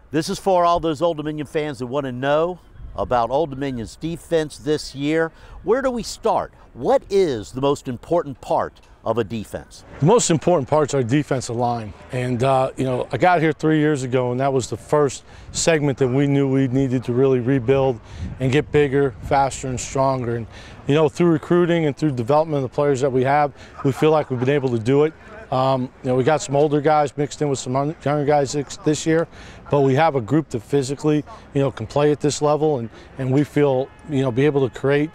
This is for all those Old Dominion fans that want to know about Old Dominion's defense this year. Where do we start? What is the most important part of a defense? The most important part's our defensive line. And, I got here 3 years ago, and that was the first segment that we knew we needed to really rebuild and get bigger, faster, and stronger. And, through recruiting and through development of the players that we have, we feel like we've been able to do it. We got some older guys mixed in with some younger guys this year, but we have a group that physically, can play at this level, and we feel, be able to create,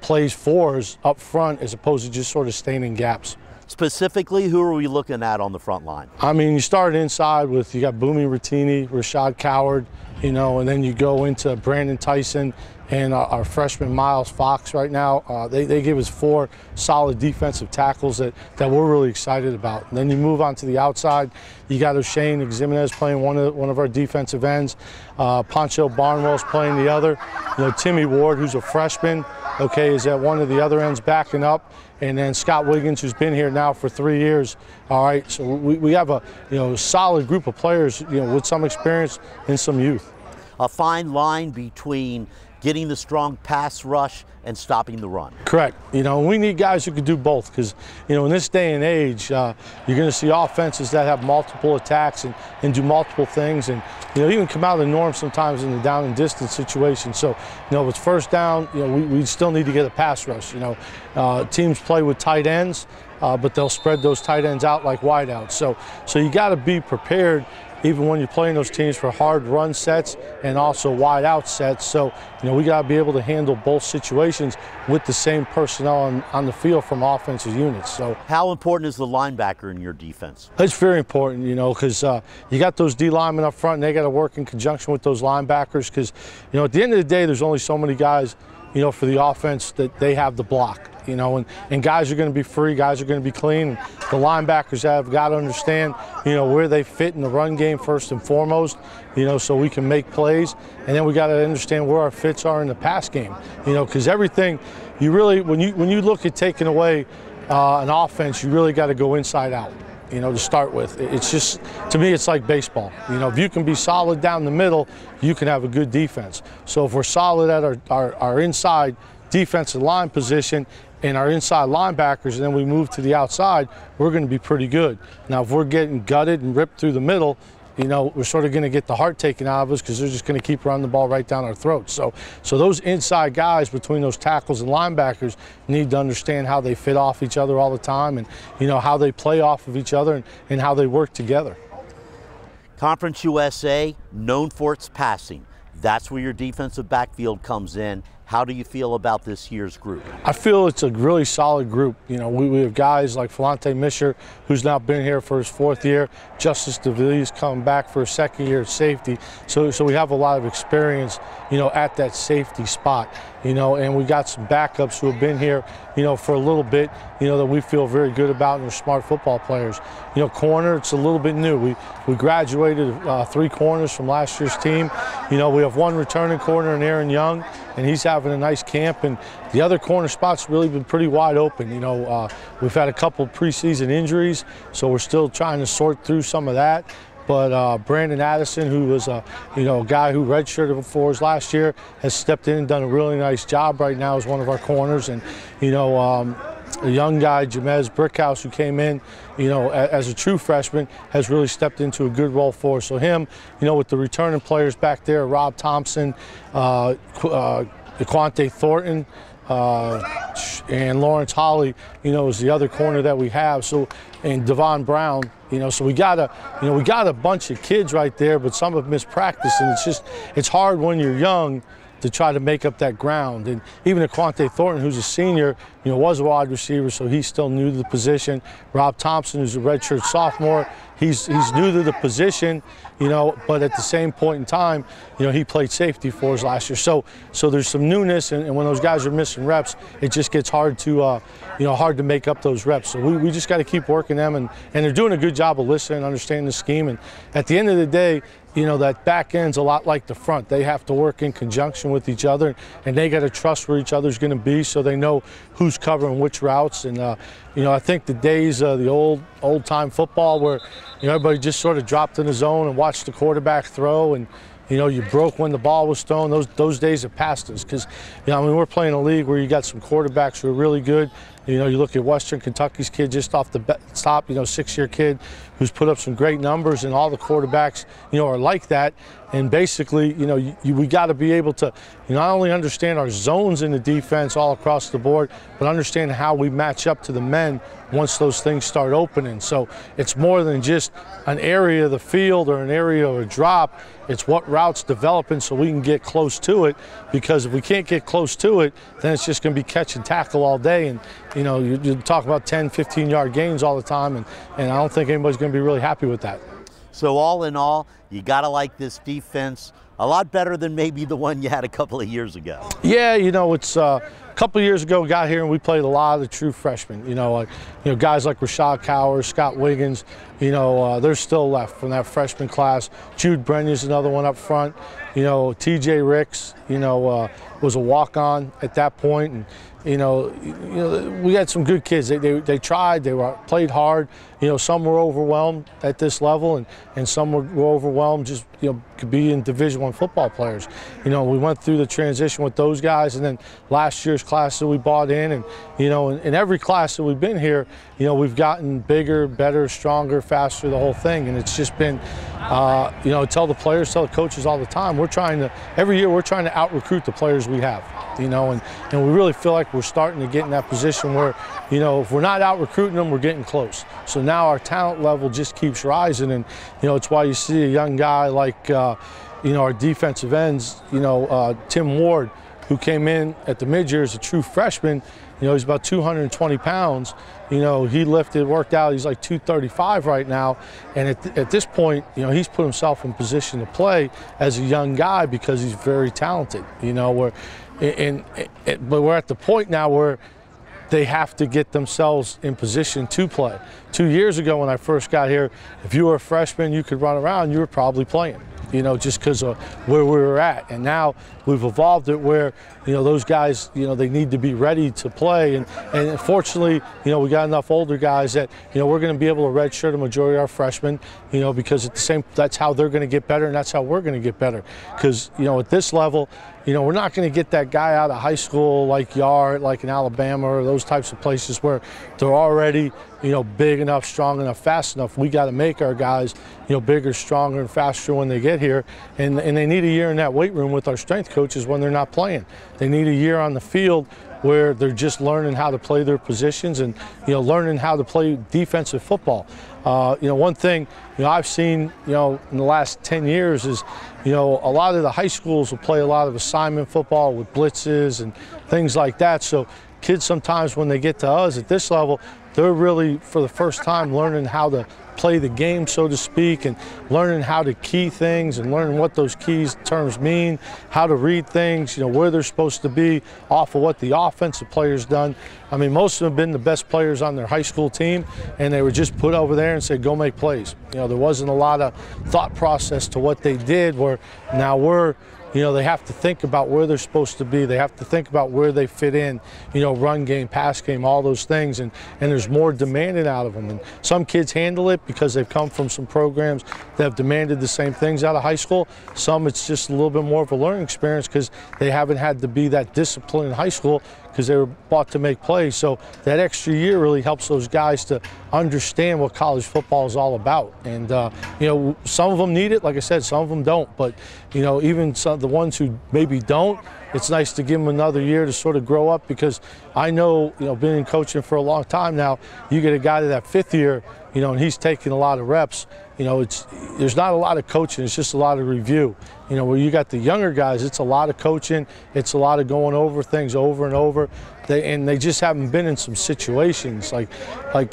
plays for us up front as opposed to just sort of staying in gaps. Specifically, who are we looking at on the front line? I mean, you start inside with, you got Boomy Rattini, Rashad Coward, and then you go into Brandon Tyson and our freshman Miles Fox right now. They give us 4 solid defensive tackles that we're really excited about. And then you move on to the outside. You got O'Shane Ximenez playing one of our defensive ends. Poncho Barnwell's playing the other. Timmy Ward, who's a freshman, is at one of the other ends backing up. And then Scott Wiggins, who's been here now for 3 years. All right, so we have a solid group of players, with some experience and some youth. A fine line between getting the strong pass rush and stopping the run. Correct. We need guys who can do both because, in this day and age, you're going to see offenses that have multiple attacks and do multiple things and, even come out of the norm sometimes in the down and distance situation. So, if it's first down, we still need to get a pass rush. Teams play with tight ends, but they'll spread those tight ends out like wideouts. So you got to be prepared even when you're playing those teams for hard run sets and also wide out sets. So, we got to be able to handle both situations with the same personnel on the field from offensive units. So, how important is the linebacker in your defense? It's very important, because you got those D linemen up front and they got to work in conjunction with those linebackers because, at the end of the day, there's only so many guys, for the offense that they have the block. And guys are going to be free, guys are going to be clean. The linebackers have got to understand, where they fit in the run game first and foremost, so we can make plays. And then we got to understand where our fits are in the pass game, because everything, you really, when you look at taking away an offense, you really got to go inside out. To start with. It's just, to me, it's like baseball. If you can be solid down the middle, you can have a good defense. So if we're solid at our inside defensive line position and our inside linebackers, and then we move to the outside, we're going to be pretty good. Now, if we're getting gutted and ripped through the middle, we're sort of going to get the heart taken out of us because they're just going to keep running the ball right down our throats. So those inside guys between those tackles and linebackers need to understand how they fit off each other all the time and, how they play off of each other and how they work together. Conference USA, known for its passing. That's where your defensive backfield comes in. How do you feel about this year's group? I feel it's a really solid group. We have guys like Falante Misher, who's now been here for his 4th year. Justice DeVille's coming back for his 2nd year at safety. So we have a lot of experience, at that safety spot. And we got some backups who have been here, for a little bit, that we feel very good about and are smart football players. Corner, it's a little bit new. We graduated 3 corners from last year's team. We have 1 returning corner in Aaron Young, and he's having a nice camp. And the other corner spot's really been pretty wide open. We've had a couple preseason injuries, so we're still trying to sort through some of that. But Brandon Addison, who was a guy who redshirted for us last year, has stepped in and done a really nice job right now as one of our corners. And a young guy, Jamez Brickhouse, who came in, as a true freshman, has really stepped into a good role for us. So him, with the returning players back there, Rob Thompson, Equante Thornton, and Lawrence Holly, is the other corner that we have. So, and Devon Brown, so we got a bunch of kids right there, but some have missed practice, and it's hard when you're young to try to make up that ground. And even Equante Thornton, who's a senior, was a wide receiver, so he's still new to the position. Rob Thompson, who's a redshirt sophomore, he's new to the position, but at the same point in time, he played safety for us last year. So there's some newness, and when those guys are missing reps, it just gets hard to, hard to make up those reps. So we just got to keep working them, and they're doing a good job of listening, understanding the scheme. And at the end of the day, you know, that back end's a lot like the front. They have to work in conjunction with each other, and they got to trust where each other's going to be so they know who's covering which routes. And, you know, I think the days of the old-time football where, you know, everybody just sort of dropped in the zone and watched the quarterback throw, and, you know, you broke when the ball was thrown, those days have passed us. Because, you know, I mean, we're playing a league where you got some quarterbacks who are really good. You know, you look at Western Kentucky's kid just off the top, you know, 6-year kid who's put up some great numbers, and all the quarterbacks, you know, are like that. And basically, you know, we got to be able to, you know, not only understand our zones in the defense all across the board, but understand how we match up to the men once those things start opening. So it's more than just an area of the field or an area of a drop. It's what routes developing so we can get close to it, because if we can't get close to it, then it's just going to be catch and tackle all day. And, you know, you talk about 10, 15-yard gains all the time, and I don't think anybody's going to be really happy with that. So all in all, you got to like this defense a lot better than maybe the one you had a couple of years ago. Yeah, you know, it's a couple of years ago we got here and we played a lot of the true freshmen. You know, guys like Rashad Cowers, Scott Wiggins. You know, they're still left from that freshman class. Jude Brenya's another one up front. You know, T.J. Ricks, you know, was a walk-on at that point, and you know, we had some good kids. They tried. They played hard. You know, some were overwhelmed at this level, and some were overwhelmed just, you know, could be in Division I football players. You know, we went through the transition with those guys, and then last year's class that we brought in, and you know, in every class that we've been here, you know, we've gotten bigger, better, stronger, faster, the whole thing, and it's just been, you know, tell the players, tell the coaches all the time, every year we're trying to out-recruit the players we have, you know, and we really feel like we're starting to get in that position where, you know, if we're not out-recruiting them, we're getting close. So now our talent level just keeps rising, and, you know, it's why you see a young guy like, you know, our defensive ends, you know, Tim Ward, who came in at the mid-year as a true freshman. You know, he's about 220 pounds. You know, he lifted, worked out. He's like 235 right now. And at this point, you know, he's put himself in position to play as a young guy because he's very talented. You know, but we're at the point now where they have to get themselves in position to play. 2 years ago when I first got here, if you were a freshman, you could run around, you were probably playing, you know, just because of where we were at. And now we've evolved it where, you know, those guys, you know, they need to be ready to play. And fortunately, you know, we got enough older guys that, you know, we're going to be able to redshirt a majority of our freshmen, you know, because that's how they're going to get better, and that's how we're going to get better. Because, you know, at this level, you know, we're not going to get that guy out of high school like Yard, like in Alabama, or those types of places where they're already, you know, big enough, strong enough, fast enough. We got to make our guys, you know, bigger, stronger, and faster when they get here. And they need a year in that weight room with our strength coaches when they're not playing. They need a year on the field where they're just learning how to play their positions and, you know, learning how to play defensive football. You know, one thing, you know, I've seen, you know, in the last 10 years is, you know, a lot of the high schools will play a lot of assignment football with blitzes and things like that. So kids sometimes when they get to us at this level, they're really, for the first time, learning how to play the game, so to speak, and learning how to key things and learning what those keys terms mean, how to read things, you know, where they're supposed to be off of what the offensive players done. I mean, most of them have been the best players on their high school team, and they were just put over there and said, go make plays. You know, there wasn't a lot of thought process to what they did, where now you know, they have to think about where they're supposed to be. They have to think about where they fit in, you know, run game, pass game, all those things. And there's more demanded out of them. And some kids handle it because they've come from some programs that have demanded the same things out of high school. Some it's just a little bit more of a learning experience because they haven't had to be that disciplined in high school because they were bought to make plays. So that extra year really helps those guys to understand what college football is all about. And, you know, some of them need it. Like I said, some of them don't. But, you know, even the ones who maybe don't, it's nice to give them another year to sort of grow up, because I know, you know, being in coaching for a long time now, you get a guy to that 5th year, you know, and he's taking a lot of reps. You know, there's not a lot of coaching, it's just a lot of review. You know, where you got the younger guys, it's a lot of coaching, it's a lot of going over things over and over. They just haven't been in some situations. Like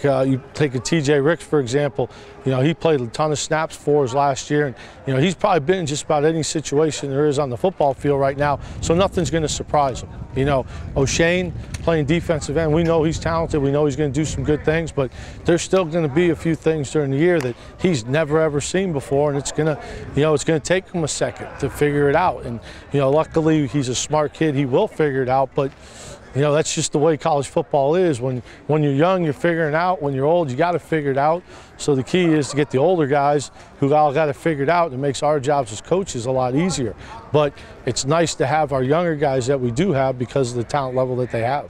you take a T.J. Ricks, for example. You know, he played a ton of snaps for us last year, and, you know, he's probably been in just about any situation there is on the football field right now, so nothing's going to surprise him. You know, O'Shane playing defensive end, we know he's talented, we know he's going to do some good things, but there's still going to be a few things during the year that he's never ever seen before, and it's gonna take him a second to figure it out. And luckily he's a smart kid, he will figure it out. But that's just the way college football is. When you're young, you're figuring it out. When you're old, you got to figure it out. So the key is to get the older guys who all got to figure it out. It makes our jobs as coaches a lot easier. But it's nice to have our younger guys that we do have because of the talent level that they have.